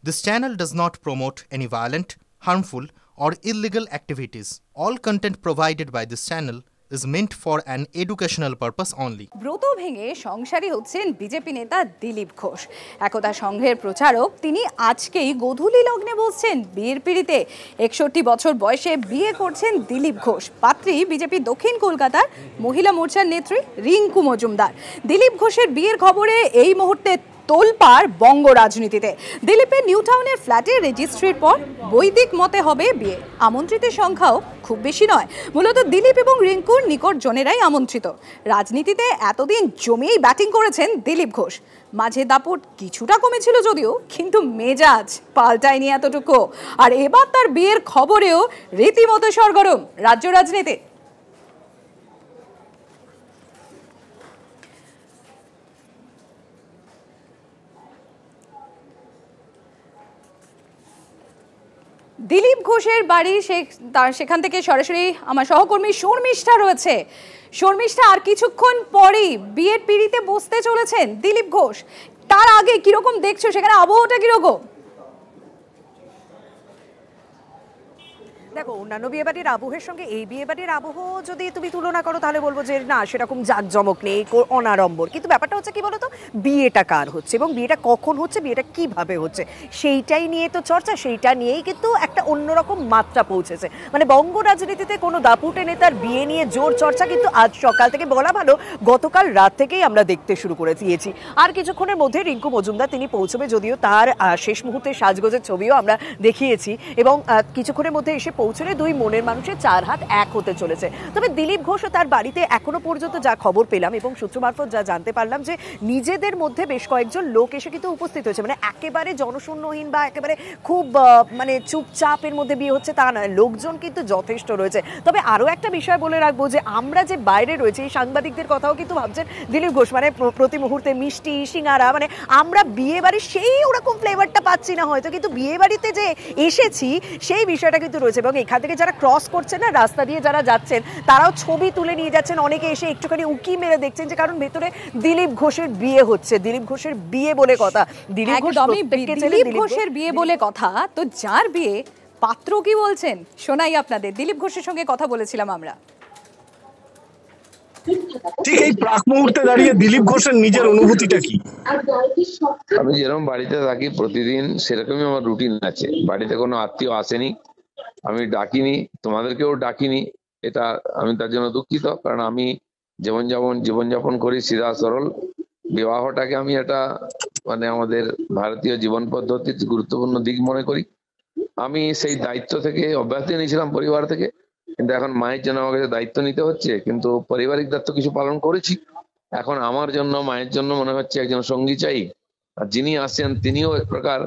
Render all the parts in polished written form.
This channel does not promote any violent, harmful, or illegal activities. All content provided by this channel is meant for an educational purpose only. ব্রত ভেঙে সংসারী হচ্ছেন BJP নেতা দিলীপ ঘোষ। একতা সংঘের প্রচারক তিনি আজকেই গোধূলি লগ্নে বসছেন বিয়ের পিড়িতে। 61 বছর বয়সে বিয়ে করছেন দিলীপ ঘোষ। পাত্রী বিজেপি দক্ষিণ কলকাতার মহিলা মোর্চার নেত্রী রিঙ্কু মজুমদার। দিলীপ ঘোষের বিয়ের খবরে এই মুহূর্তে তোলপাড় বঙ্গ রাজনীতিতে। দিলীপের নিউ টাউনের ফ্ল্যাটে রেজিস্ট্রির পর বৈদিক মতে হবে বিয়ে। আমন্ত্রিতের সংখ্যাও খুব বেশি নয়, মূলত দিলীপ এবং রিঙ্কুর নিকট জনেরাই আমন্ত্রিত। রাজনীতিতে এতদিন জমিয়েই ব্যাটিং করেছেন দিলীপ ঘোষ। মাঝে দাপট কিছুটা কমেছিল যদিও, কিন্তু মেজাজ পাল্টায়নি এতটুকু। আর এবার তার বিয়ের খবরেও রীতিমতো সরগরম রাজ্য রাজনীতি। দিলীপ ঘোষের বাড়ি সেখান থেকে সরাসরি আমার সহকর্মী শর্মিষ্ঠা রয়েছে। শর্মিষ্ঠা, আর কিছুক্ষণ পরেই বিয়ের পিড়িতে বসতে চলেছেন দিলীপ ঘোষ। তার আগে কিরকম দেখছো, সেখানে আবহাওয়াটা কিরকম? দেখো, অন্যান্য বিয়েবাড়ির আবহের সঙ্গে এই বিয়েবাড়ির আবহ যদি তুমি তুলনা করো তাহলে বলবো যে না, সেরকম জাঁকজমক নেই, অনাড়ম্বর। কিন্তু ব্যাপারটা হচ্ছে কি বলতো, বিয়েটা কার হচ্ছে এবং বিয়েটা কখন হচ্ছে, বিয়েটা কিভাবে হচ্ছে, সেইটাই নিয়ে তো চর্চা। সেইটা নিয়েই কিন্তু একটা অন্যরকম মাত্রা পৌঁছেছে। মানে বঙ্গ রাজনীতিতে কোনো দাপুটে নেতার বিয়ে নিয়ে জোর চর্চা কিন্তু আজ সকাল থেকে বলা ভালো, গতকাল রাত থেকেই আমরা দেখতে শুরু করে দিয়েছি। আর কিছুক্ষণের মধ্যে রিঙ্কু মজুমদার তিনি পৌঁছবে, যদিও তার শেষ মুহূর্তে সাজগোজের ছবিও আমরা দেখিয়েছি। এবং কিছুক্ষণের মধ্যে এসে পৌঁছলে দুই মনের মানুষের চার হাত এক হতে চলেছে। তবে দিলীপ ঘোষ তার বাড়িতে এখনো পর্যন্ত যা খবর পেলাম এবং সূত্র মারফত যা জানতে পারলাম, যে নিজেদের মধ্যে বেশ কয়েকজন লোক এসে কিন্তু উপস্থিত হয়েছে। মানে একেবারে জনশূন্যহীন বা একেবারে খুব মানে চুপচাপের মধ্যে বিয়ে হচ্ছে তা নয়, লোকজন কিন্তু যথেষ্ট রয়েছে। তবে আরও একটা বিষয় বলে রাখবো, যে আমরা যে বাইরে রয়েছে এই সাংবাদিকদের কথাও কিন্তু ভাবছেন দিলীপ ঘোষ। মানে প্রতি মুহূর্তে মিষ্টি সিঙ্গারা, মানে আমরা বিয়ে বাড়ির সেই ওরকম ফ্লেভারটা পাচ্ছি না হয়তো, কিন্তু বিয়ে বাড়িতে যে এসেছি সেই বিষয়টা কিন্তু রয়েছে। এবং এখান থেকে যারা ক্রস করছেন না, রাস্তা দিয়ে যারা যাচ্ছেন, তারাও ছবি তুলে নিয়ে যাচ্ছেন। অনেকে এসে একটুখানি উকি মেরে দেখছেন, যে কারণ ভেতরে দিলীপ ঘোষের বিয়ে হচ্ছে, দিলীপ ঘোষের বিয়ে বলে কথা। দিলীপ ঘোষের বিয়ে বলে কথা, তো যার বিয়ে পাত্র কি বলছেন শোনাই আপনাদের। দিলীপ ঘোষের সঙ্গে কথা বলেছিলাম আমরা। ঠিক এই প্রাক মুহূর্তে দাঁড়িয়ে দিলীপ ঘোষের নিজের অনুভূতিটা কি? আমি যেরকম বাড়িতে থাকি প্রতিদিন, সেরকমই আমার রুটিন আছে। বাড়িতে কোনো আত্মীয় আসেনি, আমি ডাকিনি, তোমাদেরকেও ডাকিনি। এটা আমি তার জন্য দুঃখিত, কারণ আমি জীবনযাপন করি সিধা সরল। বিবাহটাকে আমি এটা মানে আমাদের ভারতীয় জীবন পদ্ধতির গুরুত্বপূর্ণ দিক মনে করি। আমি সেই দায়িত্ব থেকে অব্যাহতি নিয়েছিলাম পরিবার থেকে, কিন্তু এখন মায়ের জন্য আমাকে দায়িত্ব নিতে হচ্ছে। কিন্তু পারিবারিক দায়িত্ব কিছু পালন করেছি, এখন আমার জন্য মায়ের জন্য মনে হচ্ছে একজন সঙ্গী চাই। আর যিনি আসছেন তিনিও এক প্রকার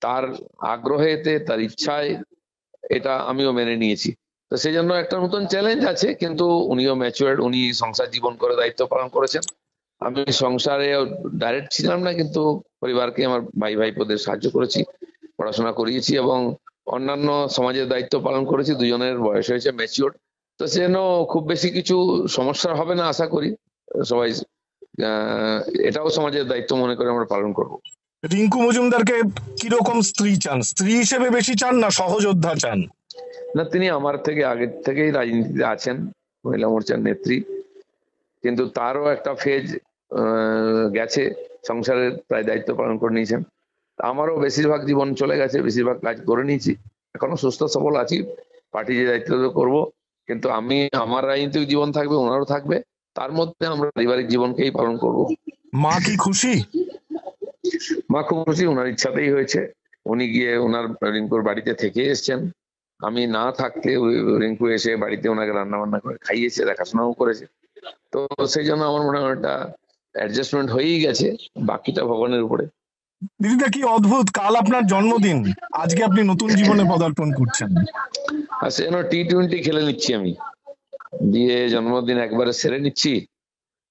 তার আগ্রহেতে, তার ইচ্ছায় এটা আমিও মেনে নিয়েছি। তো সেই জন্য একটা নতুন চ্যালেঞ্জ আছে, কিন্তু উনিও ম্যাচুয়ার্ড, উনি সংসার জীবন করে দায়িত্ব পালন করেছেন। আমি সংসারে ডাইরেক্ট ছিলাম না, কিন্তু পরিবারকে আমার ভাইপোদের সাহায্য করেছি, পড়াশোনা করিয়েছি এবং অন্যান্য সমাজের দায়িত্ব পালন করেছি। দুজনের বয়স হয়েছে, ম্যাচিওর। তো সেজন্য খুব বেশি কিছু সমস্যা হবে না আশা করি। সবাই এটাও সমাজের দায়িত্ব মনে করে আমরা পালন করব। রিঙ্কু মজুমদারকে কিরকম স্ত্রী চান? স্ত্রী হিসেবে বেশি চান না সহযোদ্ধা চান? না, তিনি আমার থেকে আগের থেকেই রাজনীতিতে আছেন, মহিলা মোর্চার নেত্রী। কিন্তু তারও একটা ফেজ গেছে, সংসারের প্রায় দায়িত্ব পালন করে নিয়েছেন। আমারও বেশিরভাগ জীবন চলে গেছে, বেশিরভাগ কাজ করে নিয়েছি, এখনো সুস্থ সবল আছি। পার্টি যে দায়িত্ব করব, কিন্তু আমি আমার রাজনৈতিক জীবন থাকবে, ওনারও থাকবে, তার মধ্যে আমরা পারিবারিক জীবনকেই পালন করব। মা কি খুশি? মা খুব খুশি, ওনার ইচ্ছাতেই হয়েছে। উনি গিয়ে ওনার রিঙ্কুর বাড়িতে থেকে এসছেন। আমি না থাকতে রিঙ্কু এসে বাড়িতে ওনাকে রান্না বান্না করে খাইয়েছে, দেখাশোনাও করেছে। তো সেই জন্য আমার মনে হয় একটা অ্যাডজাস্টমেন্ট হয়েই গেছে, বাকিটা ভগবানের উপরে। দিদিদা, কি অদ্ভুত, কাল আপনার জন্মদিন, আজকে আপনি নতুন জীবনে পদার্পণ করছেন। আর সেজন্য T20 খেলে নিচ্ছি আমি, দিয়ে জন্মদিন একবারে সেরে নিচ্ছি।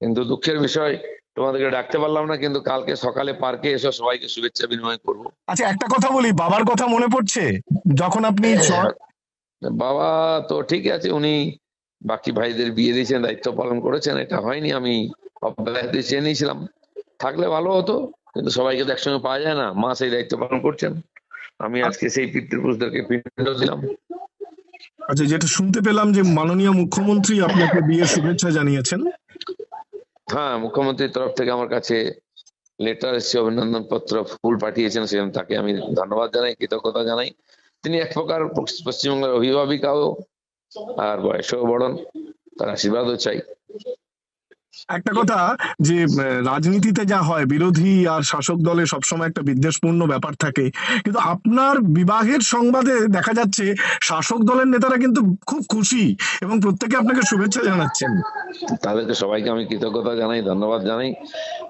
কিন্তু দুঃখের বিষয়, তোমাদেরকে ডাকতে পারলাম না, কিন্তু কালকে সকালে পার্কে এসে সবাইকে শুভেচ্ছা বিনিময় করব। আচ্ছা, একটা কথা বলি, বাবার কথা মনে পড়ছে যখন আপনি? বাবা তো ঠিক আছে, উনি বাকি ভাইদের বিয়ে দিয়েছেন, দায়িত্ব পালন করেছেন, এটা হয়নি। আমি অব্যাহতি চেয়ে নিয়েছিলাম, থাকলে ভালো হতো, কিন্তু সবাইকে তো একসঙ্গে পাওয়া যায় না। মা সেই দায়িত্ব পালন করছেন, আমি আজকে সেই পিতৃপুরুষদেরকে পিণ্ড দিলাম। আচ্ছা, যেটা শুনতে পেলাম যে মাননীয় মুখ্যমন্ত্রী আপনাকে বিয়ের শুভেচ্ছা জানিয়েছেন। হ্যাঁ, মুখ্যমন্ত্রীর তরফ থেকে আমার কাছে লেটার এসেছে, অভিনন্দন পত্র, ফুল পাঠিয়েছেন, সেখানে তাকে আমি ধন্যবাদ জানাই, কৃতজ্ঞতা জানাই। তিনি এক প্রকার পশ্চিমবঙ্গের অভিভাবিকাও, আর বয়সেও বড়ন, তার আশীর্বাদও চাই। একটা কথা, যে রাজনীতিতে যা হয়, বিরোধী আর শাসক দলে সবসময় একটা বিদ্বেষপূর্ণ ব্যাপার থাকে, কিন্তু আপনার বিবাহের সংবাদে দেখা যাচ্ছে শাসক দলের নেতারা কিন্তু খুব খুশি এবং প্রত্যেকে আপনাকে শুভেচ্ছা জানাচ্ছেন। তাদেরকে সবাইকে আমি কৃতজ্ঞতা জানাই, ধন্যবাদ জানাই।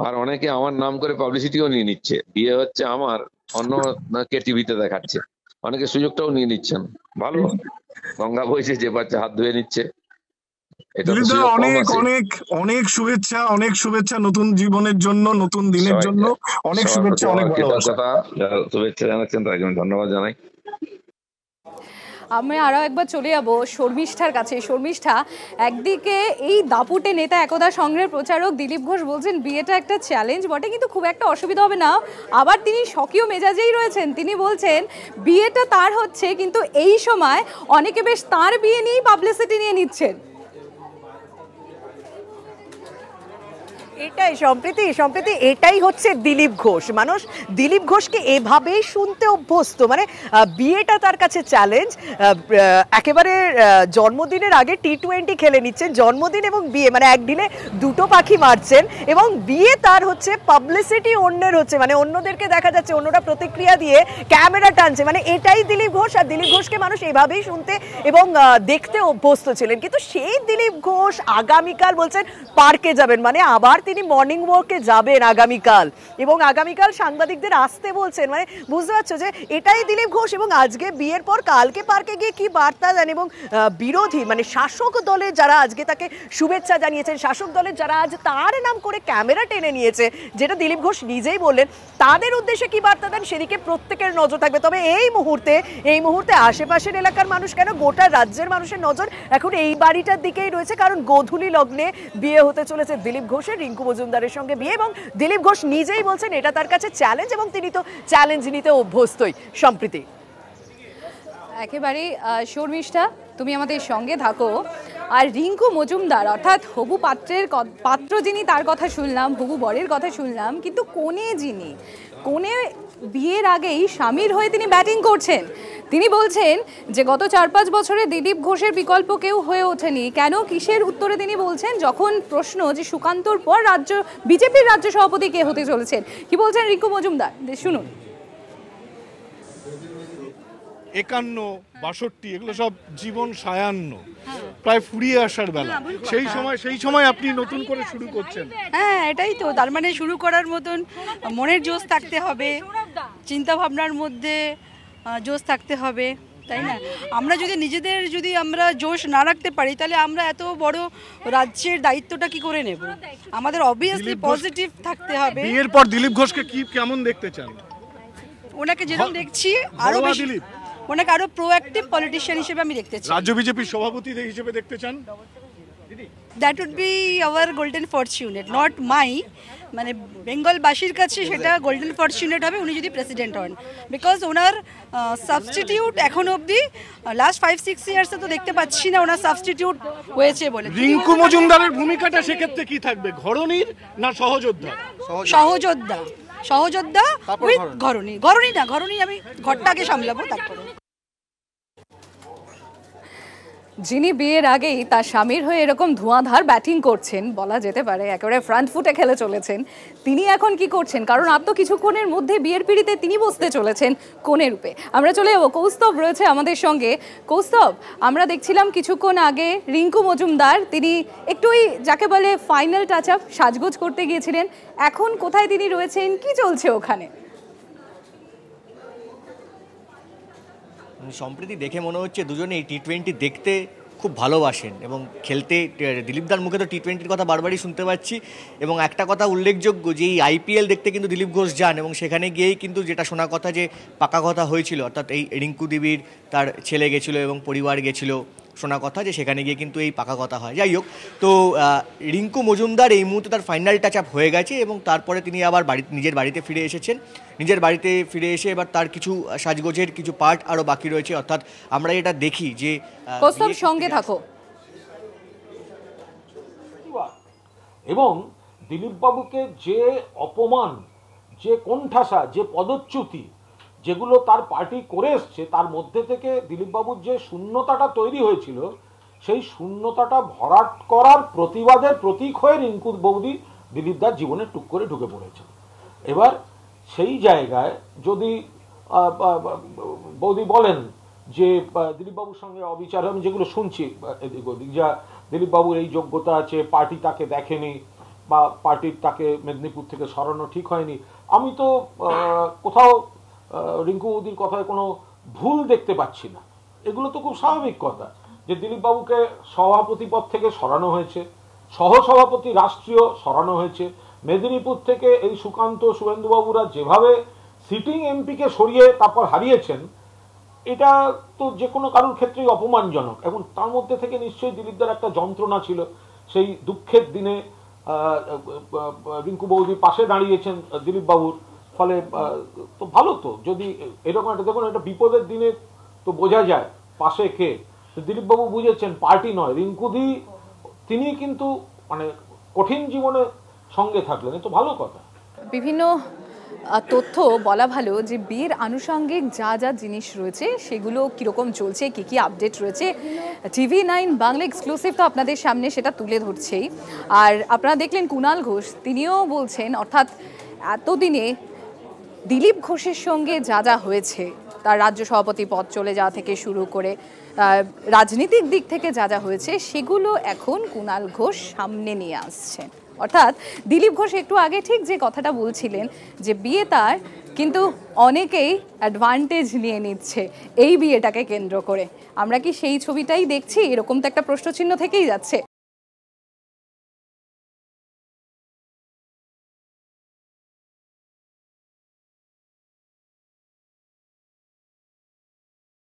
আর অনেকে আমার নাম করে পাবলিসিটিও নিয়ে নিচ্ছে, বিয়ে হচ্ছে আমার, অন্যকে টিভিতে দেখাচ্ছে, অনেকে সুযোগটাও নিয়ে নিচ্ছেন। ভালো, গঙ্গা বইছে, যে বাচ্চা হাত ধুয়ে নিচ্ছে। অনেক অনেক অনেক শুভেচ্ছা, অনেক শুভেচ্ছা নতুন জীবনের জন্য, নতুন দিনের জন্য অনেক শুভেচ্ছা, অনেক ভালোবাসা। শুভেচ্ছা জানাচ্ছেন, তাই জন্য ধন্যবাদ জানাই। আমরা আরও একবার চলে যাবো শর্মিষ্ঠার কাছে। শর্মিষ্ঠা, একদিকে এই দাপুটে নেতা একদা সংঘের প্রচারক দিলীপ ঘোষ বলছেন বিয়েটা একটা চ্যালেঞ্জ বটে, কিন্তু খুব একটা অসুবিধা হবে না। আবার তিনি স্বকীয় মেজাজেই রয়েছেন, তিনি বলছেন বিয়েটা তার হচ্ছে, কিন্তু এই সময় অনেকে বেশ তার বিয়ে নিয়েই পাবলিসিটি নিয়ে নিচ্ছেন। এটাই সম্প্রীতি এটাই হচ্ছে দিলীপ ঘোষ। মানুষ দিলীপ ঘোষকে এভাবেই শুনতে অভ্যস্ত, মানে বিয়েটা তার কাছে চ্যালেঞ্জ। একেবারে জন্মদিনের আগে T20 খেলে নিচ্ছেন, জন্মদিন এবং বিয়ে মানে একদিনে দুটো পাখি মারছেন, এবং বিয়ে তার হচ্ছে পাবলিসিটি অন্যের হচ্ছে, মানে অন্যদেরকে দেখা যাচ্ছে, অন্যরা প্রতিক্রিয়া দিয়ে ক্যামেরা টানছে, মানে এটাই দিলীপ ঘোষ। আর দিলীপ ঘোষকে মানুষ এভাবেই শুনতে এবং দেখতে অভ্যস্ত ছিলেন। কিন্তু সেই দিলীপ ঘোষ আগামীকাল বলছেন পার্কে যাবেন, মানে আবার তিনি মর্নিং ওয়াকে যাবেন আগামীকাল, এবং আগামীকাল সাংবাদিকদের আসতে বলছেন। মানে বুঝতে পারছো যে এটাই দিলীপ ঘোষ। এবং আজকে বিয়ের পর কালকে পার্কে গিয়ে কি বার্তা দেন, এবং বিরোধী মানে শাসক দলের যারা আজকে তাকে শুভেচ্ছা জানিয়েছেন, শাসক দলের যারা আজ তার নাম করে ক্যামেরা টেনে নিয়েছে, যেটা দিলীপ ঘোষ নিজেই বললেন, তাদের উদ্দেশ্যে কি বার্তা দেন সেদিকে প্রত্যেকের নজর থাকবে। তবে এই মুহূর্তে আশেপাশের এলাকার মানুষ কেন গোটা রাজ্যের মানুষের নজর এখন এই বাড়িটার দিকেই রয়েছে, কারণ গোধূলি লগ্নে বিয়ে হতে চলেছে দিলীপ ঘোষের, রিঙ্কু মজুমদারের সঙ্গে বিয়ে, এবং দিলীপ ঘোষ নিজেই বলছেন এটা তার কাছে চ্যালেঞ্জ, এবং তিনি তো চ্যালেঞ্জ নিতে অভ্যস্তই। সম্প্রীতি একেবারে শর্মিষ্ঠা, তুমি আমাদের সঙ্গে থাকো। আর রিঙ্কু মজুমদার অর্থাৎ হবু পাত্র যিনি, তার কথা শুনলাম, হবু বরের কথা শুনলাম, কিন্তু কনে বিয়ের আগেই স্বামীর হয়ে তিনি ব্যাটিং করছেন। তিনি বলছেন যে গত 4-5 বছরে দিলীপ ঘোষের বিকল্প কেউ হয়ে ওঠেনি। কেন, কিসের উত্তরে তিনি বলছেন, যখন প্রশ্ন যে সুকান্তর পর বিজেপির রাজ্য সভাপতি কে হতে চলেছেন, কি বলছেন রিঙ্কু মজুমদার, শুনুন। 51, 62 এগুলো সব জীবন সায়ান্ন, প্রায় ফুরিয়ে আসার বেলা। সেই সময় আপনি নতুন করে শুরু করছেন। হ্যাঁ, এটাই তো, তার মানে শুরু করার মতন মনের জোশ থাকতে হবে, চিন্তা ভাবনার মধ্যে জোশ থাকতে হবে, তাই না? আমরা যদি আমরা জোশ না রাখতে পারি, তাহলে আমরা এত বড় রাজ্যের দায়িত্বটা কি করে নেব? আমাদের অবভিয়াসলি পজিটিভ থাকতে হবে। বিয়ের পর দিলীপ ঘোষকে কেমন দেখতে চান? ওনাকে যেরকম দেখছি আরো বেশি, ওনাকে আরো প্রোঅ্যাক্টিভ পলিটিশিয়ান হিসেবে আমি দেখতে চাই। রাজ্য বিজেপির সভাপতি হিসেবে দেখতে চান? That would be our golden fortunate, not my, মানে বেঙ্গলবাসীর কাছে সেটা গোল্ডেন ফরচুনেট হবে উনি যদি প্রেসিডেন্ট হন, বিকজ ওনার সাবস্টিটিউট এখন অবধি লাস্ট 5-6 ইয়ার্সে তো দেখতে পাচ্ছি না ওনার সাবস্টিটিউট হয়েছে বলে। রিঙ্কু মজুমদারের ভূমিকাটা সেক্ষেত্রে কি থাকবে, ঘরণীর না সহযোদ্ধা? সহযোদ্ধা উইথ ঘরণী আমি ঘরটাকে সামলাবো। তারপরে যিনি বিয়ের আগেই তার স্বামীর হয়ে এরকম ধোঁয়াধার ব্যাটিং করছেন, বলা যেতে পারে একেবারে ফ্রন্ট ফুটে খেলে চলেছেন, তিনি এখন কি করছেন? কারণ আর তো কিছুক্ষণের মধ্যে বিয়ের পিঁড়িতে তিনি বসতে চলেছেন কনে রূপে। আমরা চলে যাবো, কৌস্তব রয়েছে আমাদের সঙ্গে। কৌস্তব, আমরা দেখছিলাম কিছুক্ষণ আগে রিঙ্কু মজুমদার তিনি একটুই যাকে বলে ফাইনাল টাচ আপ সাজগোজ করতে গিয়েছিলেন, এখন কোথায় তিনি রয়েছেন, কি চলছে ওখানে? সম্প্রতি দেখে মনে হচ্ছে দুজনেই T20 দেখতে খুব ভালোবাসেন এবং খেলতে। দিলীপদার মুখে তো T20-র কথা বারবারই শুনতে পাচ্ছি, এবং একটা কথা উল্লেখযোগ্য যে এই IPL দেখতে কিন্তু দিলীপ ঘোষ যান, এবং সেখানে গিয়েই কিন্তু যেটা শোনা কথা যে পাকা কথা হয়েছিল, অর্থাৎ এই রিঙ্কু দেবীর তার ছেলে গেছিলো এবং পরিবার গেছিলো, শোনা কথা যে সেখানে গিয়ে কিন্তু এই পাকা কথা হয়। যাই হোক, তো রিঙ্কু মজুমদার এই মুহূর্তে তার ফাইনাল টাচ আপ হয়ে গেছে এবং তারপরে তিনি আবার নিজের বাড়িতে ফিরে এসেছেন। নিজের বাড়িতে ফিরে এসে এবার তার কিছু সাজগোজের কিছু পার্ট আরও বাকি রয়েছে, অর্থাৎ আমরা এটা দেখি যে কৌস্তব সঙ্গে থাকো। এবং দিলীপবাবুকে যে অপমান, যে কোণঠাসা, যে পদচ্যুতি যেগুলো তার পার্টি করে এসছে, তার মধ্যে থেকে দিলীপবাবুর যে শূন্যতাটা তৈরি হয়েছিল, সেই শূন্যতাটা ভরাট করার প্রতিবাদের প্রতীক হয়ে রিঙ্কু বৌদি দিলীপদার জীবনে টুক করে ঢুকে পড়েছে। এবার সেই জায়গায় যদি বৌদি বলেন যে দিলীপবাবুর সঙ্গে অবিচার, আমি যেগুলো শুনছি এদিক ওদিক, যা দিলীপবাবুর এই যোগ্যতা আছে, পার্টি তাকে দেখেনি বা পার্টির তাকে মেদিনীপুর থেকে সরানো ঠিক হয়নি, আমি তো কোথাও রিঙ্কু বৌদির কথায় কোনো ভুল দেখতে পাচ্ছি না। এগুলো তো খুব স্বাভাবিক কথা যে দিলীপবাবুকে সভাপতি পদ থেকে সরানো হয়েছে, সহসভাপতি রাষ্ট্রীয় সরানো হয়েছে, মেদিনীপুর থেকে এই সুকান্ত শুভেন্দুবাবুরা যেভাবে সিটিং এমপিকে সরিয়ে তারপর হারিয়েছেন, এটা তো যে কোনো কারোর ক্ষেত্রেই অপমানজনক। এবং তার মধ্যে থেকে নিশ্চয়ই দিলীপদার একটা যন্ত্রণা ছিল। সেই দুঃখের দিনে রিঙ্কু বৌদি পাশে দাঁড়িয়েছেন দিলীপবাবুর, ফলে তো ভালো। তো যদি এরকম একটা, দেখুন একটা বিপদের দিনে তো বোঝা যায় পাশে কে। দিলীপবাবু বুঝেছেন পার্টি নয়, রিঙ্কুদি তিনি কিন্তু মানে কঠিন জীবনে সঙ্গে থাকলেন, এ তো ভালো কথা। বিভিন্ন তথ্য বলা ভালো যে বিয়ের আনুষঙ্গিক যা যা জিনিস রয়েছে সেগুলো কীরকম চলছে, কী কী আপডেট রয়েছে, TV9 বাংলা এক্সক্লুসিভ তো আপনাদের সামনে সেটা তুলে ধরছেই। আর আপনারা দেখলেন কুণাল ঘোষ, তিনিও বলছেন, অর্থাৎ এতদিনে দিলীপ ঘোষের সঙ্গে যা যা হয়েছে, তার রাজ্য সভাপতি পদ চলে যাওয়া থেকে শুরু করে রাজনীতিক দিক থেকে যা যা হয়েছে, সেগুলো এখন কুণাল ঘোষ সামনে নিয়ে আসছেন। অর্থাৎ দিলীপ ঘোষ একটু আগে ঠিক যে কথাটা বলছিলেন যে বিয়ে তার, কিন্তু অনেকেই অ্যাডভান্টেজ নিয়ে নিচ্ছে এই বিয়েটাকে কেন্দ্র করে। আমরা কি সেই ছবিটাই দেখছি? এরকম তো একটা প্রশ্নচিহ্ন থেকেই যাচ্ছে।